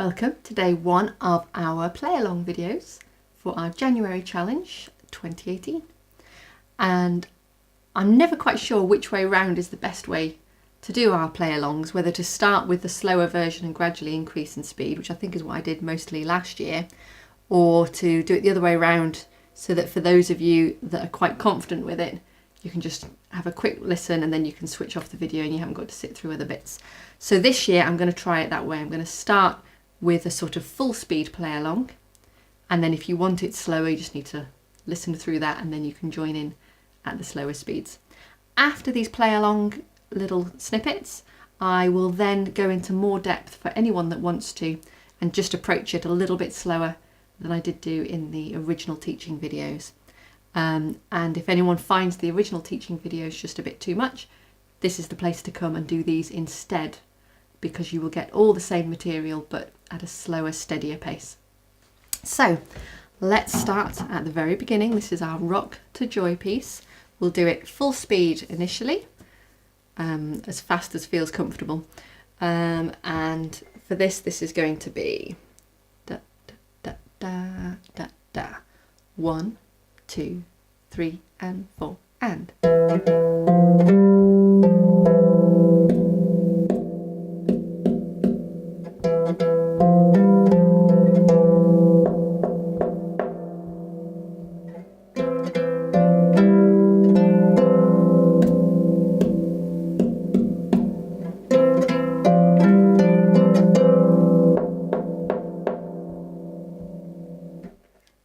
Welcome to day one of our play along videos for our January challenge 2018. And I'm never quite sure which way round is the best way to do our play alongs, whether to start with the slower version and gradually increase in speed, which I think is what I did mostly last year, or to do it the other way around so that for those of you that are quite confident with it, you can just have a quick listen and then you can switch off the video and you haven't got to sit through other bits. So this year I'm going to try it that way. I'm going to start with a sort of full speed play along, and then if you want it slower you just need to listen through that and then you can join in at the slower speeds. After these play along little snippets, I will then go into more depth for anyone that wants to and just approach it a little bit slower than I did do in the original teaching videos. And if anyone finds the original teaching videos just a bit too much, this is the place to come and do these instead, because you will get all the same material but at a slower, steadier pace. So let's start at the very beginning. This is our Rock to Joy piece. We'll do it full speed initially, as fast as feels comfortable. And for this is going to be da da da da da. 1, 2, 3 and 4 and.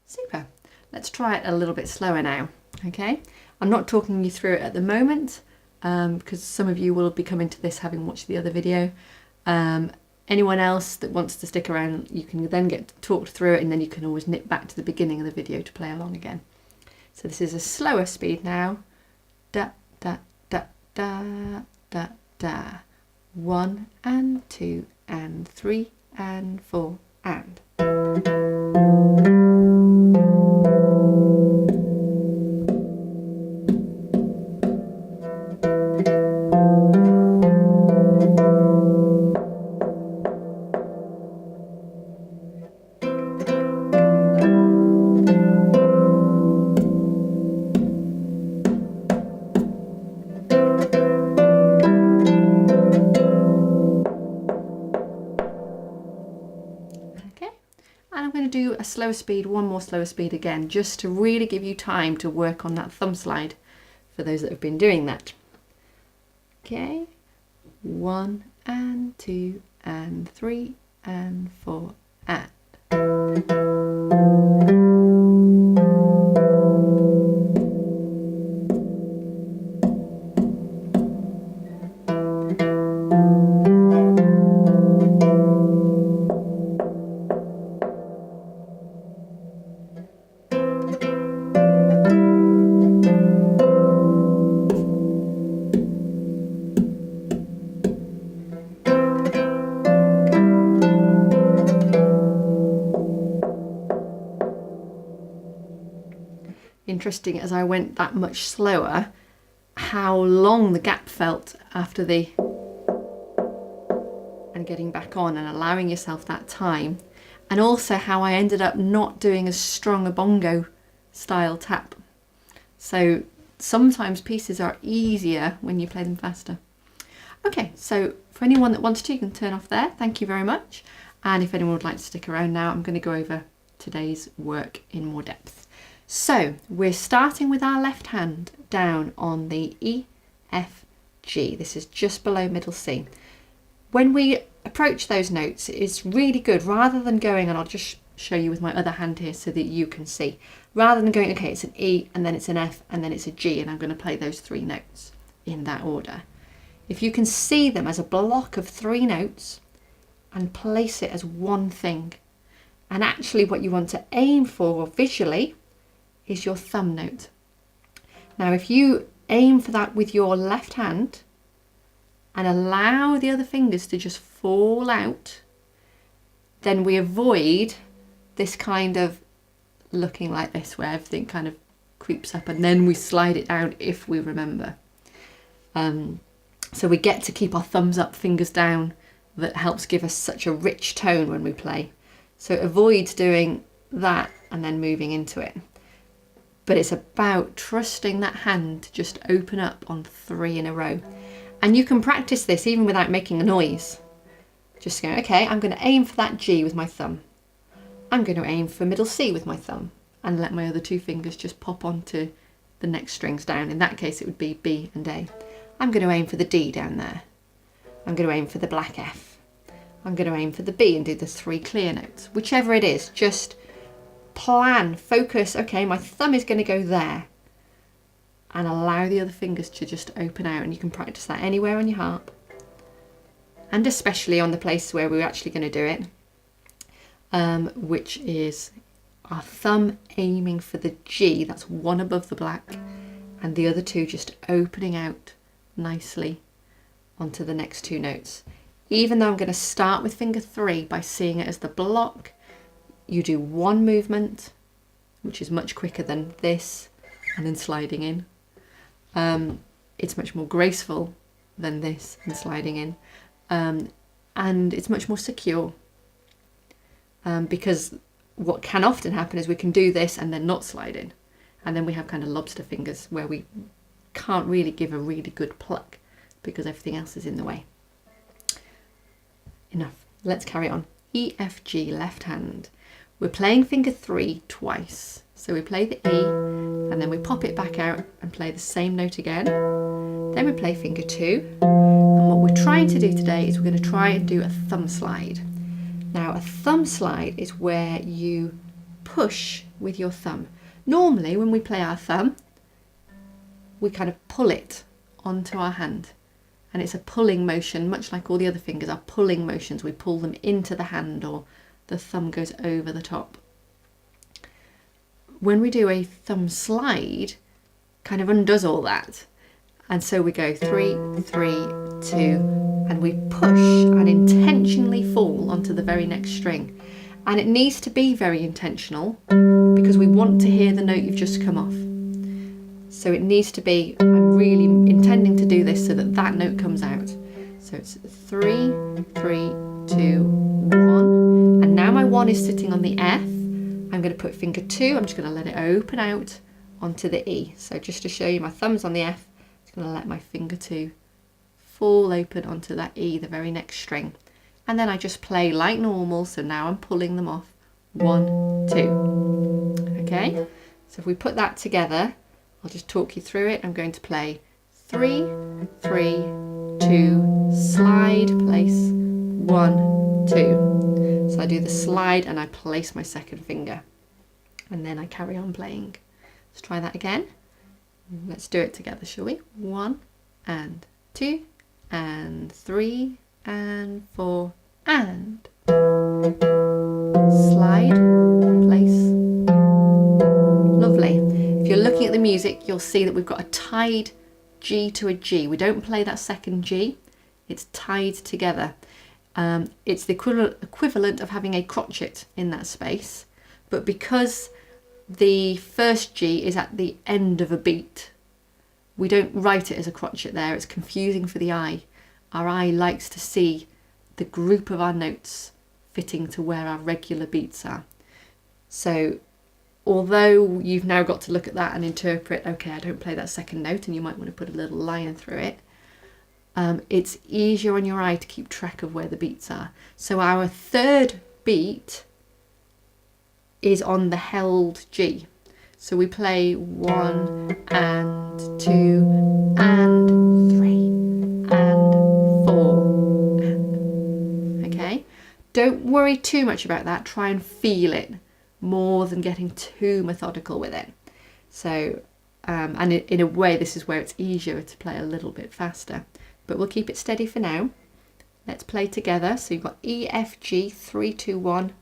Super. Let's try it a little bit slower now, okay? I'm not talking you through it at the moment because some of you will be coming to this having watched the other video. Anyone else that wants to stick around, you can then get talked through it and then you can always nip back to the beginning of the video to play along again. So this is a slower speed now. Da, da, da, da, da, da. 1 and 2 and 3 and 4 and. Do a slower speed, one more slower speed again, just to really give you time to work on that thumb slide for those that have been doing that. Okay, 1 and 2 and 3 and 4 and. Interesting, as I went that much slower, how long the gap felt after the and getting back on and allowing yourself that time, and also how I ended up not doing as strong a bongo style tap. So sometimes pieces are easier when you play them faster. Okay, so for anyone that wants to, you can turn off there. Thank you very much. And if anyone would like to stick around now, I'm going to go over today's work in more depth. So we're starting with our left hand down on the E, F, G. This is just below middle C. When we approach those notes, it's really good, rather than going, and I'll just show you with my other hand here so that you can see, rather than going, okay, it's an E and then it's an F and then it's a G, and I'm going to play those 3 notes in that order. If you can see them as a block of 3 notes and place it as one thing, and actually what you want to aim for visually is your thumb note. Now if you aim for that with your left hand and allow the other fingers to just fall out, then we avoid this kind of looking like this where everything kind of creeps up and then we slide it down if we remember. So we get to keep our thumbs up, fingers down that helps give us such a rich tone when we play. So it avoids doing that and then moving into it. But it's about trusting that hand to just open up on 3 in a row. And you can practice this even without making a noise. Just go, okay, I'm going to aim for that G with my thumb. I'm going to aim for middle C with my thumb and let my other 2 fingers just pop onto the next strings down. In that case, it would be B and A. I'm going to aim for the D down there. I'm going to aim for the black F. I'm going to aim for the B and do the 3 clear notes. Whichever it is, just plan, focus, okay, my thumb is going to go there, and allow the other fingers to just open out. And you can practice that anywhere on your harp, and especially on the place where we're actually going to do it, which is our thumb aiming for the G, that's 1 above the black, and the other 2 just opening out nicely onto the next 2 notes. Even though I'm going to start with finger 3 by seeing it as the block, you do 1 movement, which is much quicker than this, and then sliding in. It's much more graceful than this and sliding in. And it's much more secure. Because what can often happen is we can do this and then not slide in. And then we have kind of lobster fingers where we can't really give a really good pluck because everything else is in the way. Enough. Let's carry on. E, F, G, left hand. We're playing finger 3 twice. So we play the E and then we pop it back out and play the same note again. Then we play finger 2. And what we're trying to do today is we're going to try and do a thumb slide. Now a thumb slide is where you push with your thumb. Normally when we play our thumb, we kind of pull it onto our hand. And it's a pulling motion, much like all the other fingers are pulling motions. We pull them into the hand, or the thumb goes over the top. When we do a thumb slide, kind of undoes all that. And so we go 3, 3, 2, and we push and intentionally fall onto the very next string. And it needs to be very intentional because we want to hear the note you've just come off. So it needs to be, I'm really intending to do this so that that note comes out. So it's 3, 3, 2, 1. And now my 1 is sitting on the F. I'm going to put finger 2, I'm just going to let it open out onto the E. So just to show you, my thumb's on the F, I'm just going to let my finger 2 fall open onto that E, the very next string. And then I just play like normal, so now I'm pulling them off. 1, 2. Okay, so if we put that together, I'll just talk you through it. I'm going to play 3, 3, 2, slide, place, 1, 2. So I do the slide and I place my second finger. And then I carry on playing. Let's try that again. Let's do it together, shall we? 1 and 2 and 3 and 4 and slide, place. Lovely. If you're looking at the music, you'll see that we've got a tied G to a G. We don't play that second G. It's tied together. It's the equivalent of having a crotchet in that space, but because the first G is at the end of a beat, we don't write it as a crotchet there. It's confusing for the eye. Our eye likes to see the group of our notes fitting to where our regular beats are. So although you've now got to look at that and interpret, okay, I don't play that second note, and you might want to put a little line through it, it's easier on your eye to keep track of where the beats are. So our third beat is on the held G. So we play 1 and 2 and 3 and 4 and, okay? Don't worry too much about that. Try and feel it more than getting too methodical with it. So, and in a way, this is where it's easier to play a little bit faster. But we'll keep it steady for now. Let's play together. So you've got E, F, G, 3, 2, 1.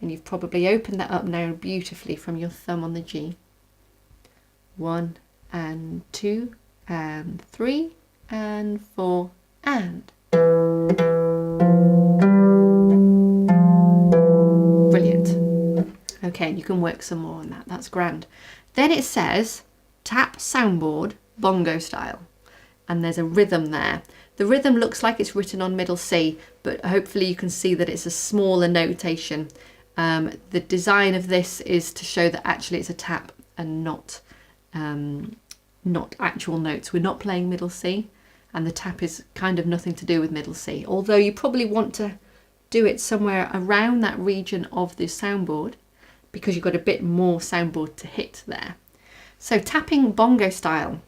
And you've probably opened that up now beautifully from your thumb on the G. 1 and 2 and 3 and 4 and. Brilliant. Okay, you can work some more on that. That's grand. Then it says tap soundboard bongo style. And there's a rhythm there. The rhythm looks like it's written on middle C, but hopefully you can see that it's a smaller notation. The design of this is to show that actually it's a tap and not actual notes. We're not playing middle C, and the tap is kind of nothing to do with middle C, although you probably want to do it somewhere around that region of the soundboard because you've got a bit more soundboard to hit there. So tapping bongo style,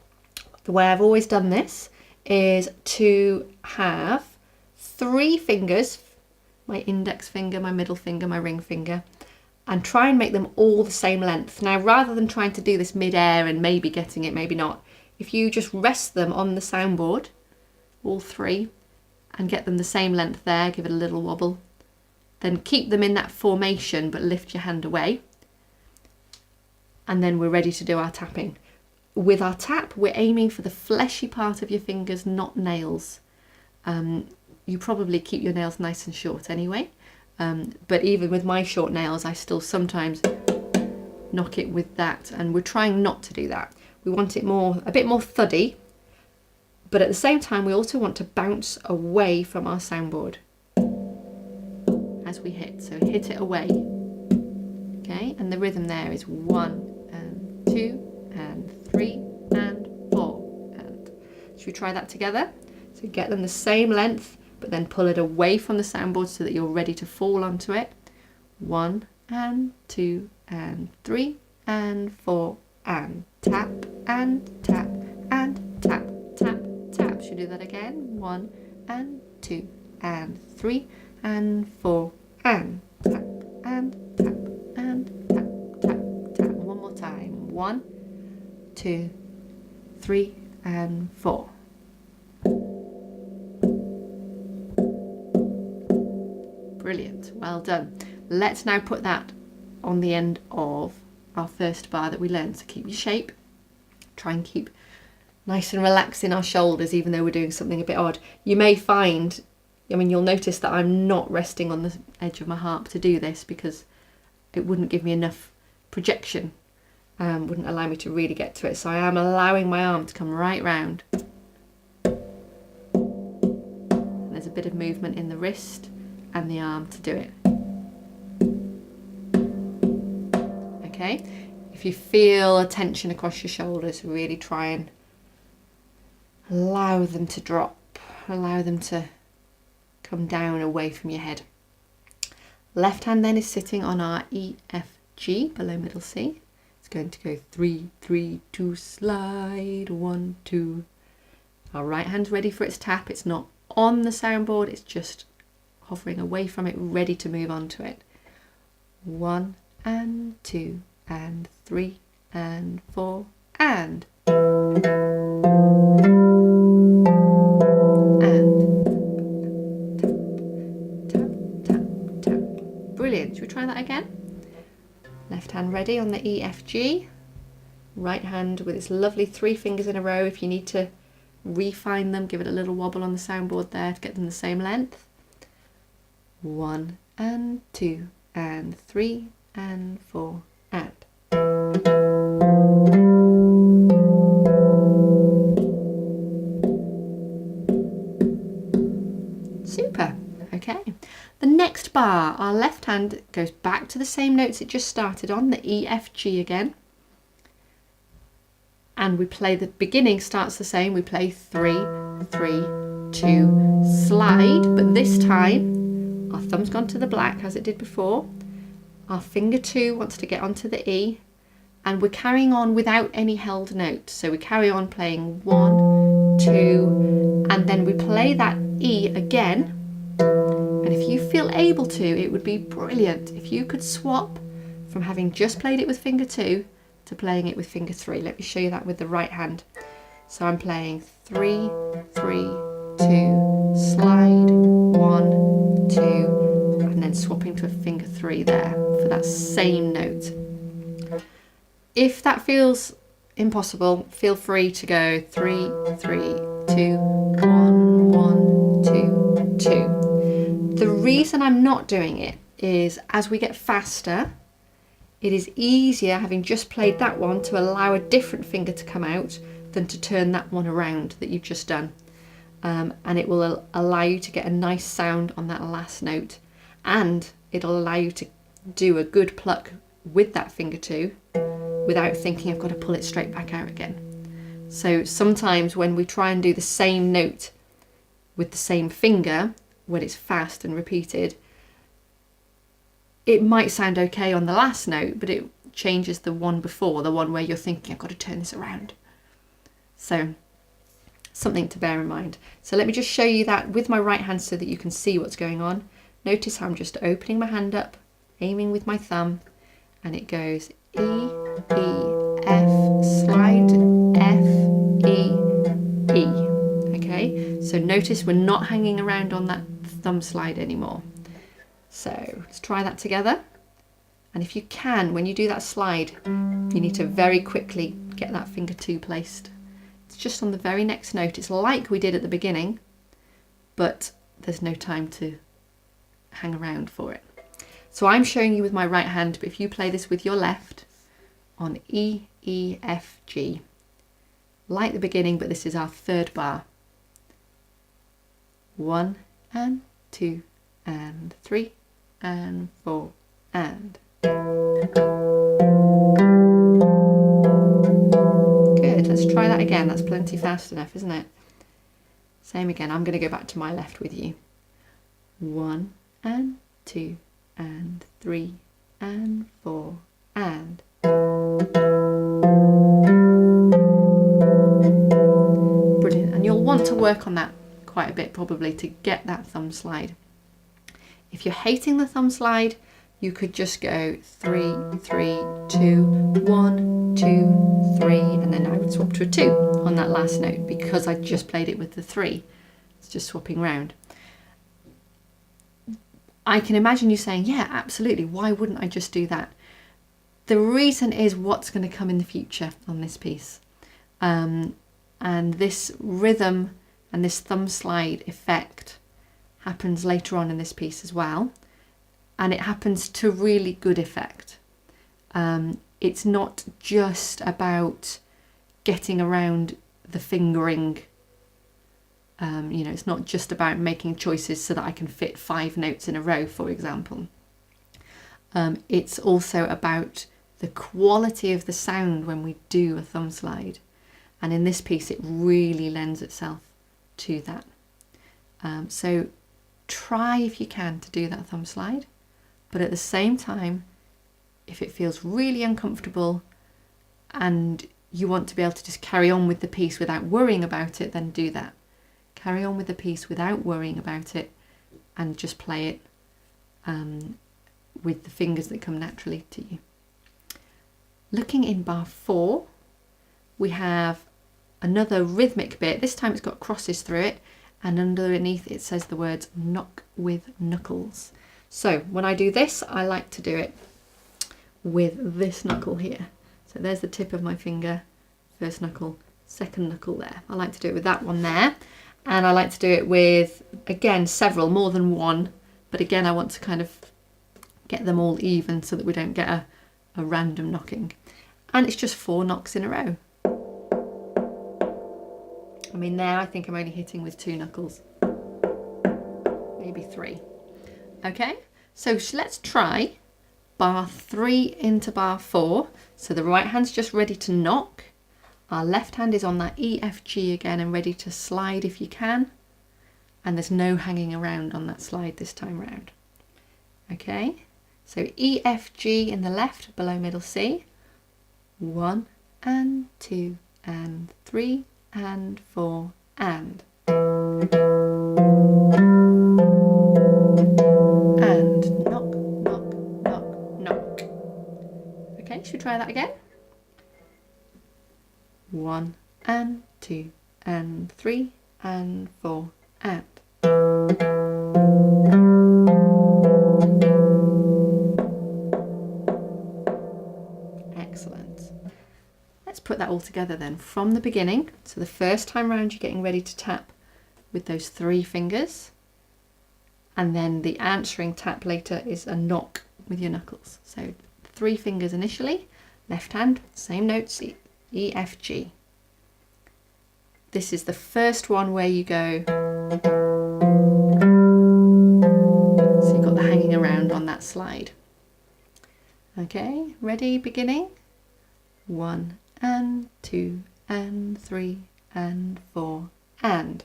the way I've always done this is to have 3 fingers, my index finger, my middle finger, my ring finger, and try and make them all the same length. Now, rather than trying to do this mid-air and maybe getting it, maybe not, if you just rest them on the soundboard, all 3, and get them the same length there, give it a little wobble, then keep them in that formation but lift your hand away, and then we're ready to do our tapping. With our tap, we're aiming for the fleshy part of your fingers, not nails. You probably keep your nails nice and short anyway, but even with my short nails, I still sometimes knock it with that, and we're trying not to do that. We want it a bit more thuddy, but at the same time we also want to bounce away from our soundboard as we hit. So hit it away, okay? And the rhythm there is 1 and 2 and 3 and 4. And should we try that together? So get them the same length, but then pull it away from the soundboard so that you're ready to fall onto it. 1 and 2 and 3 and 4 and tap and tap and tap, tap, tap. Should we do that again? 1 and 2 and 3 and 4 and tap and tap and tap, tap, tap. One more time. 1, 2, 3 and 4. Brilliant, well done. Let's now put that on the end of our first bar that we learned. So keep your shape, try and keep nice and relaxed in our shoulders even though we're doing something a bit odd. You may find, you'll notice that I'm not resting on the edge of my harp to do this because it wouldn't give me enough projection, wouldn't allow me to really get to it. So I am allowing my arm to come right round. And there's a bit of movement in the wrist and the arm to do it. Okay, if you feel a tension across your shoulders, really try and allow them to drop, allow them to come down away from your head. Left hand then is sitting on our E, F, G below middle C. It's going to go 3, 3, 2, slide, 1, 2. Our right hand's ready for its tap. It's not on the soundboard, it's just hovering away from it, ready to move on to it. 1 and 2 and 3 and 4 and tap, tap, tap. Brilliant. Should we try that again? Left hand ready on the E, F, G. Right hand with its lovely 3 fingers in a row. If you need to refine them, give it a little wobble on the soundboard there to get them the same length. 1 and 2 and 3 and 4 and super. Okay, the next bar, our left hand goes back to the same notes it just started on, the E, F, G again, and we play, the beginning starts the same. We play 3, 3, 2, slide, but this time our thumb's gone to the black as it did before. Our finger 2 wants to get onto the E, and we're carrying on without any held note. So we carry on playing 1, 2, and then we play that E again. And if you feel able to, it would be brilliant if you could swap from having just played it with finger 2 to playing it with finger 3. Let me show you that with the right hand. So I'm playing 3, 3, 2, slide, 1, 2, and then swapping to a finger 3 there for that same note. If that feels impossible, feel free to go 3, 3, 2, 1, 1, 2, 2. The reason I'm not doing it is as we get faster, it is easier having just played that one to allow a different finger to come out than to turn that one around that you've just done. and it will allow you to get a nice sound on that last note, and it'll allow you to do a good pluck with that finger too without thinking I've got to pull it straight back out again. So sometimes when we try and do the same note with the same finger, when it's fast and repeated, it might sound okay on the last note, but it changes the one before, the one where you're thinking I've got to turn this around. So something to bear in mind. So let me just show you that with my right hand so that you can see what's going on. Notice how I'm just opening my hand up, aiming with my thumb, and it goes E, E, F, slide, F, E, E. Okay, so notice we're not hanging around on that thumb slide anymore. So let's try that together. And if you can, when you do that slide, you need to very quickly get that finger 2 placed. It's just on the very next note. It's like we did at the beginning, but there's no time to hang around for it. So I'm showing you with my right hand, but if you play this with your left on E, E, F, G, like the beginning, but this is our 3rd bar. 1 and 2 and 3 and 4 and. Good, let's try that again. That's plenty fast enough, isn't it? Same again. I'm going to go back to my left with you. 1 and 2 and 3 and 4 and. Brilliant. And you'll want to work on that quite a bit probably to get that thumb slide. If you're hating the thumb slide, you could just go 3, 3, 2, 1, 2, 3, and then I would swap to a 2 on that last note because I just played it with the 3. It's just swapping round. I can imagine you saying, yeah, absolutely, why wouldn't I just do that? The reason is what's going to come in the future on this piece. And this rhythm and this thumb slide effect happens later on in this piece as well. And it happens to really good effect. It's not just about getting around the fingering. You know, it's not just about making choices so that I can fit 5 notes in a row, for example. It's also about the quality of the sound when we do a thumb slide. And in this piece, it really lends itself to that. So try if you can to do that thumb slide. But at the same time, if it feels really uncomfortable and you want to be able to just carry on with the piece without worrying about it, then do that. Carry on with the piece without worrying about it and just play it with the fingers that come naturally to you. Looking in bar 4, we have another rhythmic bit. This time it's got crosses through it, and underneath it says the words knock with knuckles. So when I do this, I like to do it with this knuckle here. So there's the tip of my finger, first knuckle, second knuckle there. I like to do it with that one there. And I like to do it with, again, several, more than one. But again, I want to kind of get them all even so that we don't get a random knocking. And it's just 4 knocks in a row. I mean, there I think I'm only hitting with 2 knuckles. Maybe 3. Okay, so let's try bar 3 into bar 4. So the right hand's just ready to knock. Our left hand is on that E, F, G again and ready to slide if you can. And there's no hanging around on that slide this time round. Okay, so E, F, G in the left, below middle C. 1 and 2 and 3 and 4 and. And knock, knock, knock, knock. Okay, should we try that again? 1 and 2 and 3 and 4 and. Excellent. Let's put that all together then from the beginning. So the first time round you're getting ready to tap with those 3 fingers, and then the answering tap later is a knock with your knuckles. So 3 fingers initially, left hand, same notes, E, F, G. This is the first one where you go, so you've got the hanging around on that slide. Okay, ready, beginning? 1 and 2 and 3 and 4 and.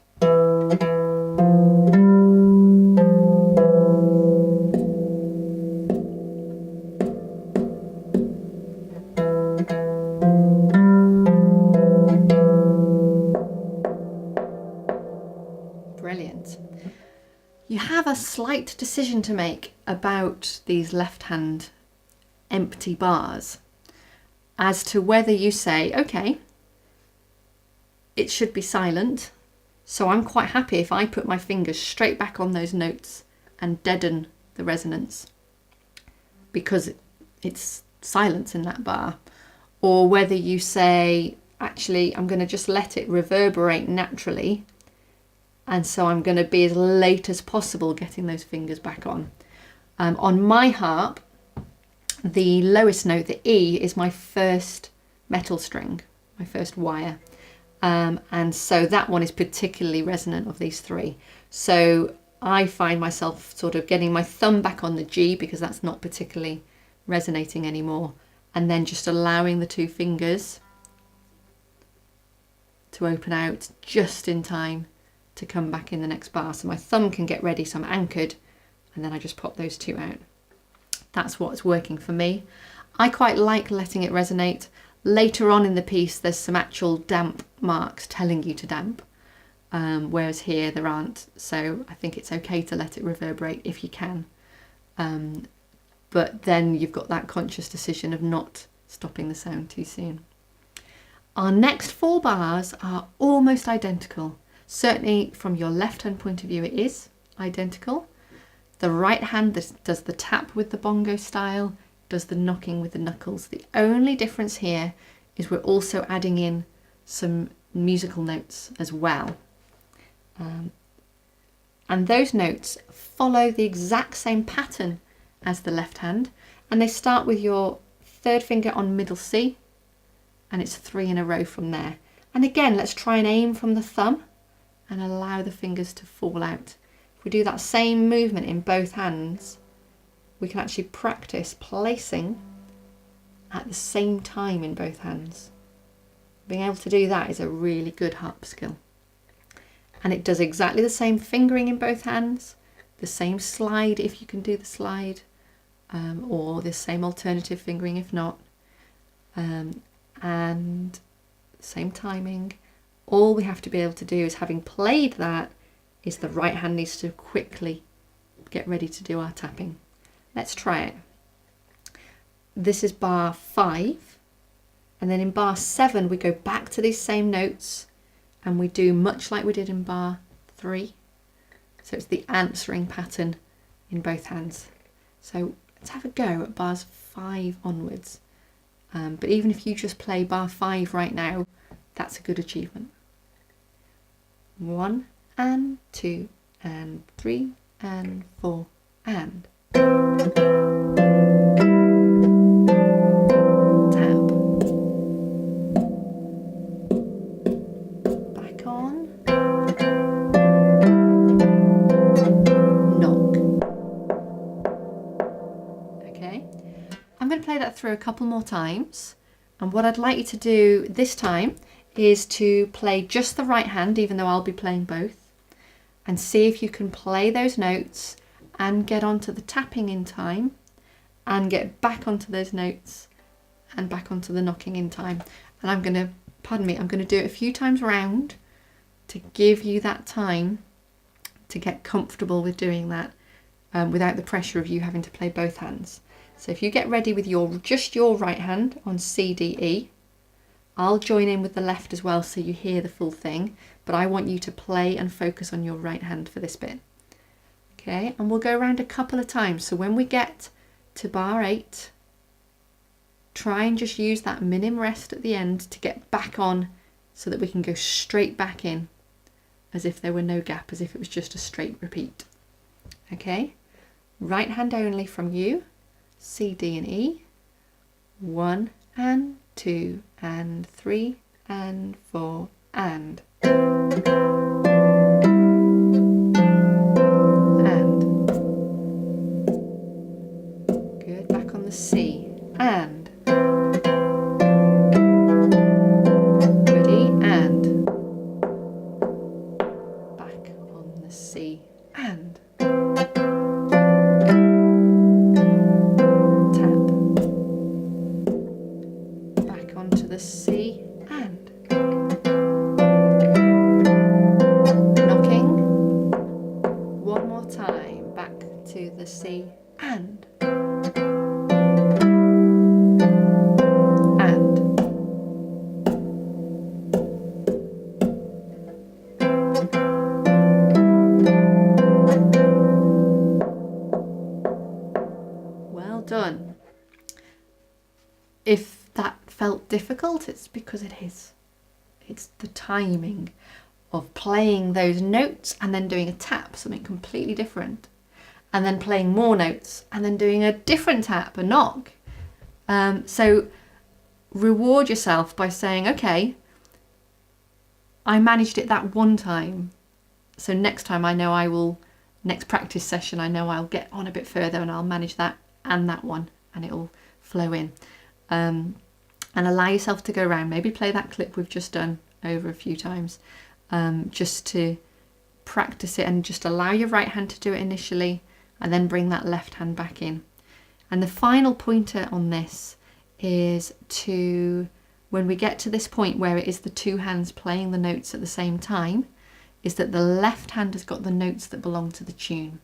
Brilliant. You have a slight decision to make about these left-hand empty bars as to whether you say, okay, it should be silent, so I'm quite happy if I put my fingers straight back on those notes and deaden the resonance because it's silence in that bar, or whether you say, actually, I'm going to just let it reverberate naturally, and so I'm going to be as late as possible getting those fingers back on. On my harp, the lowest note, the E, is my first metal string, my first wire. And so that one is particularly resonant of these three. So I find myself sort of getting my thumb back on the G because that's not particularly resonating anymore, and then just allowing the two fingers to open out just in time to come back in the next bar. So my thumb can get ready, so I'm anchored, and then I just pop those two out. That's what's working for me. I quite like letting it resonate. Later on in the piece, there's some actual damp marks telling you to damp, whereas here there aren't. So I think it's okay to let it reverberate if you can. But then you've got that conscious decision of not stopping the sound too soon. Our next 4 bars are almost identical. Certainly from your left hand point of view it is identical. The right hand does the tap with the bongo style, does the knocking with the knuckles. The only difference here is we're also adding in some musical notes as well. And those notes follow the exact same pattern as the left hand, and they start with your third finger on middle C, and it's 3 in a row from there. And again, let's try and aim from the thumb and allow the fingers to fall out. If we do that same movement in both hands, we can actually practice placing at the same time in both hands. Being able to do that is a really good harp skill. And it does exactly the same fingering in both hands, the same slide if you can do the slide, or the same alternative fingering if not, and same timing. All we have to be able to do is, having played that, is the right hand needs to quickly get ready to do our tapping. Let's try it. This is bar 5, and then in bar 7 we go back to these same notes and we do much like we did in bar 3. So it's the answering pattern in both hands. So let's have a go at bars 5 onwards. But even if you just play bar 5 right now, that's a good achievement. 1 and 2 and 3 and 4 and. Tap. Back on. Knock. Okay, I'm going to play that through a couple more times, and what I'd like you to do this time is to play just the right hand, even though I'll be playing both, and see if you can play those notes and get onto the tapping in time and get back onto those notes and back onto the knocking in time. And I'm going to, I'm going to do it a few times round to give you that time to get comfortable with doing that without the pressure of you having to play both hands. So if you get ready with just your right hand on C, D, E, I'll join in with the left as well so you hear the full thing, but I want you to play and focus on your right hand for this bit. Okay, and we'll go around a couple of times. So when we get to bar 8, try and just use that minim rest at the end to get back on so that we can go straight back in as if there were no gap, as if it was just a straight repeat. Okay, right hand only from you, C, D and E, 1 and 2 and 3 and 4 and. and. Good, back on the C, and. Ready, and. Back on the C, and. Tap. Back onto the C, and. Knocking. One more time, back to the C, and. Well done. If that felt difficult, it's because it is. It's the timing of playing those notes and then doing a tap, something completely different, and then playing more notes and then doing a different tap, a knock. So reward yourself by saying, okay, I managed it that one time, so next time I know I will, next practice session I know I'll get on a bit further and I'll manage that and that one, and it'll flow in. And allow yourself to go around, maybe play that clip we've just done over a few times, just to practice it, and just allow your right hand to do it initially and then bring that left hand back in. And the final pointer on this is to, when we get to this point where it is the two hands playing the notes at the same time, is that the left hand has got the notes that belong to the tune.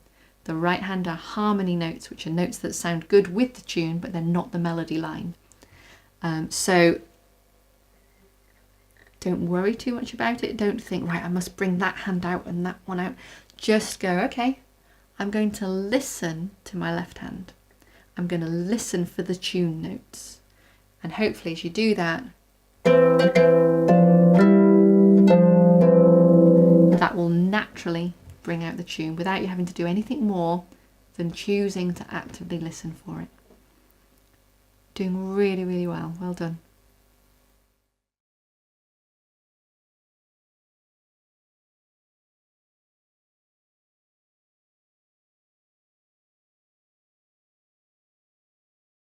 The right hand are harmony notes, which are notes that sound good with the tune, but they're not the melody line. So don't worry too much about it. Don't think, right, I must bring that hand out and that one out. Just go, okay, I'm going to listen to my left hand. I'm going to listen for the tune notes. And hopefully as you do that, that will naturally bring out the tune without you having to do anything more than choosing to actively listen for it. Doing really, really well. Well done.